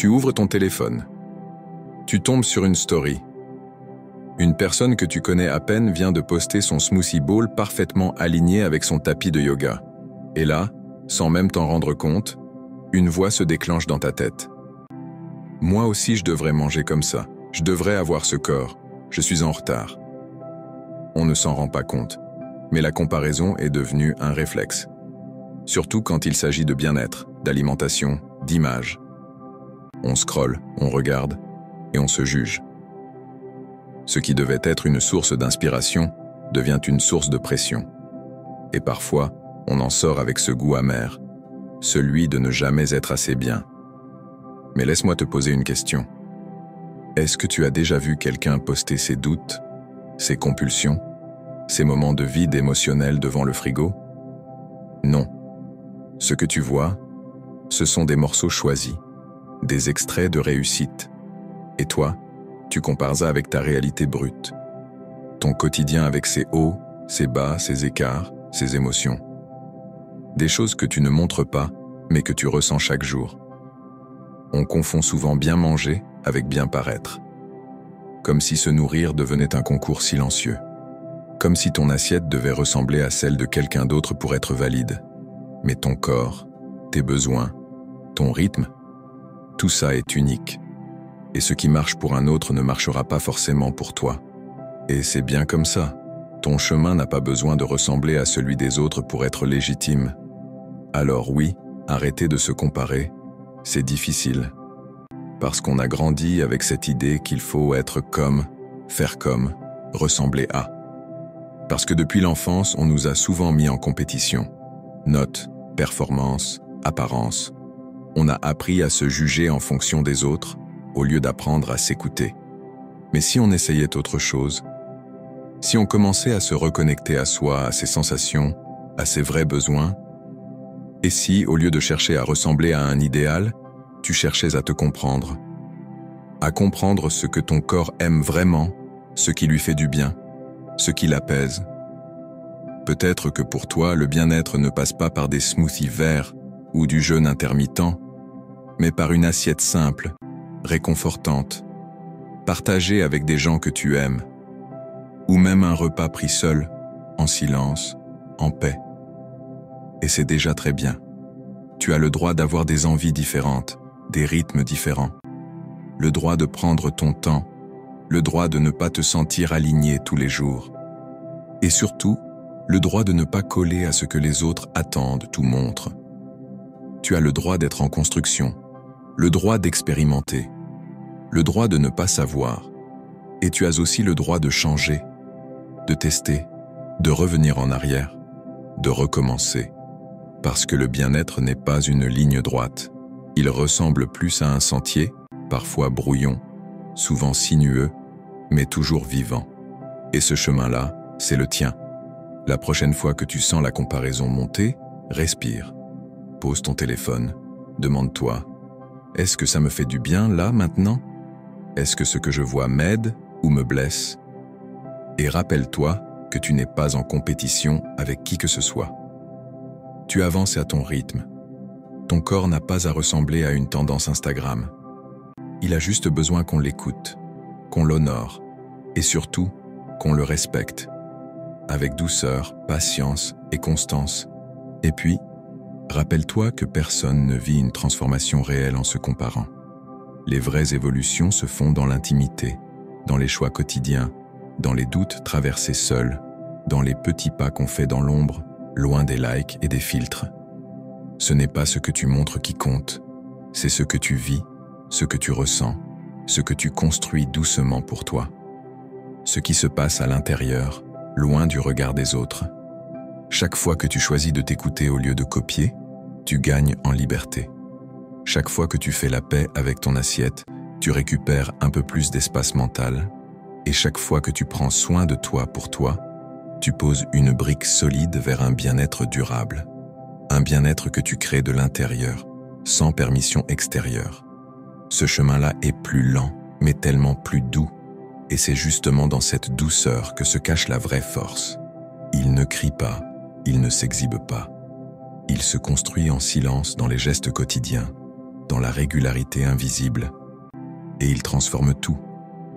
Tu ouvres ton téléphone. Tu tombes sur une story. Une personne que tu connais à peine vient de poster son smoothie bowl parfaitement aligné avec son tapis de yoga. Et là, sans même t'en rendre compte, une voix se déclenche dans ta tête. Moi aussi je devrais manger comme ça. Je devrais avoir ce corps. Je suis en retard. On ne s'en rend pas compte, mais la comparaison est devenue un réflexe. Surtout quand il s'agit de bien-être, d'alimentation, d'image. On scrolle, on regarde et on se juge. Ce qui devait être une source d'inspiration devient une source de pression. Et parfois, on en sort avec ce goût amer, celui de ne jamais être assez bien. Mais laisse-moi te poser une question. Est-ce que tu as déjà vu quelqu'un poster ses doutes, ses compulsions, ses moments de vide émotionnel devant le frigo? Non. Ce que tu vois, ce sont des morceaux choisis, des extraits de réussite. Et toi, tu compares ça avec ta réalité brute. Ton quotidien avec ses hauts, ses bas, ses écarts, ses émotions. Des choses que tu ne montres pas, mais que tu ressens chaque jour. On confond souvent bien manger avec bien paraître. Comme si se nourrir devenait un concours silencieux. Comme si ton assiette devait ressembler à celle de quelqu'un d'autre pour être valide. Mais ton corps, tes besoins, ton rythme, tout ça est unique. Et ce qui marche pour un autre ne marchera pas forcément pour toi. Et c'est bien comme ça. Ton chemin n'a pas besoin de ressembler à celui des autres pour être légitime. Alors oui, arrêter de se comparer, c'est difficile. Parce qu'on a grandi avec cette idée qu'il faut être comme, faire comme, ressembler à. Parce que depuis l'enfance, on nous a souvent mis en compétition. Notes, performances, apparence. On a appris à se juger en fonction des autres, au lieu d'apprendre à s'écouter. Mais si on essayait autre chose, si on commençait à se reconnecter à soi, à ses sensations, à ses vrais besoins, et si, au lieu de chercher à ressembler à un idéal, tu cherchais à te comprendre, à comprendre ce que ton corps aime vraiment, ce qui lui fait du bien, ce qui l'apaise. Peut-être que pour toi, le bien-être ne passe pas par des smoothies verts ou du jeûne intermittent, mais par une assiette simple, réconfortante, partagée avec des gens que tu aimes, ou même un repas pris seul, en silence, en paix. Et c'est déjà très bien. Tu as le droit d'avoir des envies différentes, des rythmes différents, le droit de prendre ton temps, le droit de ne pas te sentir aligné tous les jours, et surtout, le droit de ne pas coller à ce que les autres attendent ou montrent. Tu as le droit d'être en construction, le droit d'expérimenter, le droit de ne pas savoir, et tu as aussi le droit de changer, de tester, de revenir en arrière, de recommencer. Parce que le bien-être n'est pas une ligne droite. Il ressemble plus à un sentier, parfois brouillon, souvent sinueux, mais toujours vivant. Et ce chemin-là, c'est le tien. La prochaine fois que tu sens la comparaison monter, respire. Pose ton téléphone, demande-toi, est-ce que ça me fait du bien là, maintenant? Est-ce que ce que je vois m'aide ou me blesse? Et rappelle-toi que tu n'es pas en compétition avec qui que ce soit. Tu avances à ton rythme. Ton corps n'a pas à ressembler à une tendance Instagram. Il a juste besoin qu'on l'écoute, qu'on l'honore, et surtout, qu'on le respecte. Avec douceur, patience et constance. Et puis, rappelle-toi que personne ne vit une transformation réelle en se comparant. Les vraies évolutions se font dans l'intimité, dans les choix quotidiens, dans les doutes traversés seuls, dans les petits pas qu'on fait dans l'ombre, loin des likes et des filtres. Ce n'est pas ce que tu montres qui compte, c'est ce que tu vis, ce que tu ressens, ce que tu construis doucement pour toi. Ce qui se passe à l'intérieur, loin du regard des autres. Chaque fois que tu choisis de t'écouter au lieu de copier, tu gagnes en liberté. Chaque fois que tu fais la paix avec ton assiette, tu récupères un peu plus d'espace mental. Et chaque fois que tu prends soin de toi pour toi, tu poses une brique solide vers un bien-être durable. Un bien-être que tu crées de l'intérieur, sans permission extérieure. Ce chemin-là est plus lent, mais tellement plus doux. Et c'est justement dans cette douceur que se cache la vraie force. Il ne crie pas, il ne s'exhibe pas. Il se construit en silence dans les gestes quotidiens, dans la régularité invisible. Et il transforme tout.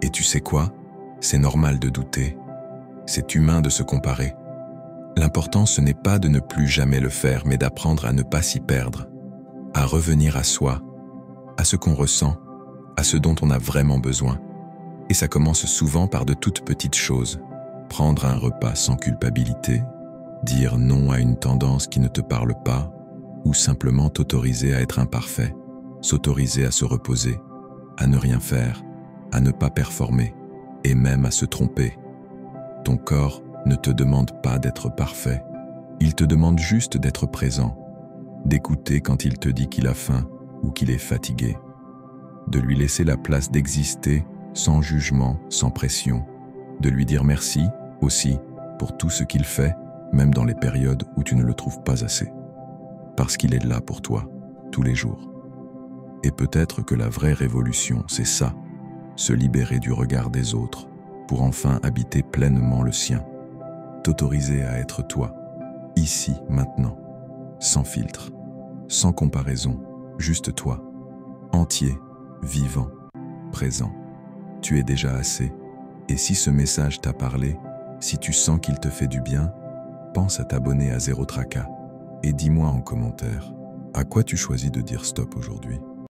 Et tu sais quoi? C'est normal de douter. C'est humain de se comparer. L'important, ce n'est pas de ne plus jamais le faire, mais d'apprendre à ne pas s'y perdre, à revenir à soi, à ce qu'on ressent, à ce dont on a vraiment besoin. Et ça commence souvent par de toutes petites choses. Prendre un repas sans culpabilité, dire non à une tendance qui ne te parle pas, ou simplement t'autoriser à être imparfait, s'autoriser à se reposer, à ne rien faire, à ne pas performer, et même à se tromper. Ton corps ne te demande pas d'être parfait, il te demande juste d'être présent, d'écouter quand il te dit qu'il a faim ou qu'il est fatigué, de lui laisser la place d'exister sans jugement, sans pression, de lui dire merci aussi pour tout ce qu'il fait, même dans les périodes où tu ne le trouves pas assez. Parce qu'il est là pour toi, tous les jours. Et peut-être que la vraie révolution, c'est ça, se libérer du regard des autres, pour enfin habiter pleinement le sien, t'autoriser à être toi, ici, maintenant, sans filtre, sans comparaison, juste toi, entier, vivant, présent. Tu es déjà assez, et si ce message t'a parlé, si tu sens qu'il te fait du bien, pense à t'abonner à Zéro Tracas et dis-moi en commentaire, à quoi tu choisis de dire stop aujourd'hui ?